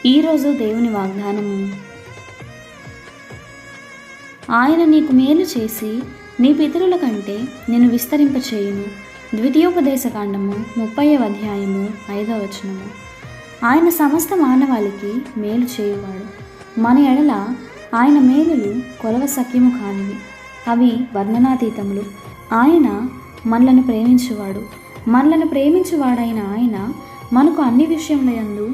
ఈరోజు దేవుని వాగ్దానము. ఆయన నీకు మేలు చేసి నీ పితరుల కంటే నిన్ను విస్తరింపచేయును. ద్వితీయోపదేశకాండము 30వ అధ్యాయము 5వ వచనము. ఆయన సమస్త మానవాళికి మేలు చేయువాడు. మన ఎడల ఆయన మేలులు కొలవ సఖ్యము కానివి, అవి వర్ణనాతీతములు. ఆయన మనలను ప్రేమించువాడు. మనలను ప్రేమించువాడైన ఆయన మనకు అన్ని విషయముల యందు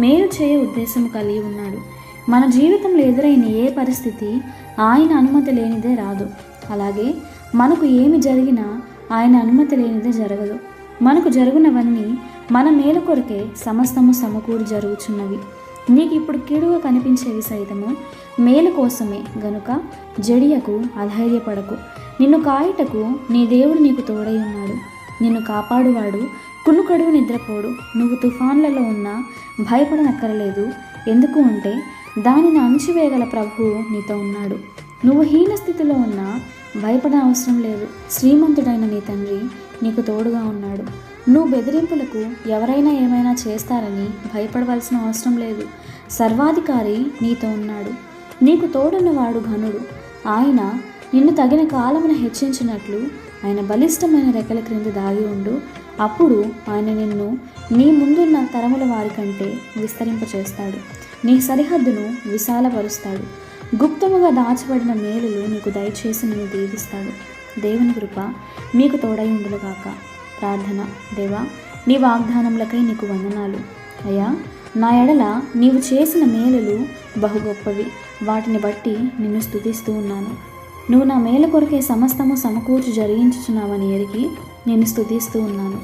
మేలు చేయ ఉద్దేశము కలిగి ఉన్నాడు. మన జీవితంలో ఎదురైన ఏ పరిస్థితి ఆయన అనుమతి లేనిదే రాదు. అలాగే మనకు ఏమి జరిగినా ఆయన అనుమతి లేనిదే జరగదు. మనకు జరుగునవన్నీ మన మేలు కొరకే సమస్తము సమకూడి జరుగుచున్నవి. నీకు ఇప్పుడు కీడుగా కనిపించేవి సైతము మేలు కోసమే గనుక జడియకు, అధైర్యపడకు. నిన్ను కాయుటకు నీ దేవుడు నీకు తోడై ఉన్నాడు. నిన్ను కాపాడువాడు కునుకడుగు నిద్రపోడు. నువ్వు తుఫాన్లలో ఉన్నా భయపడనక్కరలేదు. ఎందుకు అంటే దానిని అణిచివేయగల ప్రభువు నీతో ఉన్నాడు. నువ్వు హీన స్థితిలో ఉన్నా భయపడ అవసరం లేదు. శ్రీమంతుడైన నీ తండ్రి నీకు తోడుగా ఉన్నాడు. నువ్వు బెదిరింపులకు ఎవరైనా ఏమైనా చేస్తారని భయపడవలసిన అవసరం లేదు. సర్వాధికారి నీతో ఉన్నాడు. నీకు తోడున్నవాడు ఘనుడు. ఆయన నిన్ను తగిన కాలమును హెచ్చించినట్లు ఆయన బలిష్టమైన రెక్కల క్రింద దాగి ఉండు. అప్పుడు ఆయన నిన్ను నీ ముందున్న తరముల వారి కంటే విస్తరింపచేస్తాడు. నీ సరిహద్దును విశాలపరుస్తాడు. గుప్తముగా దాచబడిన మేలులు నీకు దయచేసి నిన్ను దీవిస్తాడు. దేవుని కృప మీకు తోడై ఉండునుగాక. ప్రార్థన. దేవా, నీ వాగ్దానములకై నీకు వందనాలు. అయ్యా, నా ఎడల నీవు చేసిన మేలులు బహు గొప్పవి. వాటిని బట్టి నిన్ను స్తుతిస్తూ ఉన్నాను. నువ్వు నా మేలు కొరకే సమస్తము సమకూర్చి జరిగించుచున్నావని ఎరిగి నేను స్తుతిస్తూ ఉన్నాను.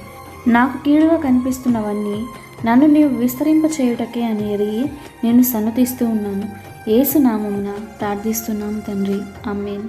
నాకు కీడుగా కనిపిస్తున్నవన్నీ నన్ను నీవు విస్తరింపచేయుటకే అని ఎరిగి నేను సన్నతిస్తూ ఉన్నాను. యేసు నామమున ప్రార్థిస్తున్నాము తండ్రి. ఆమేన్.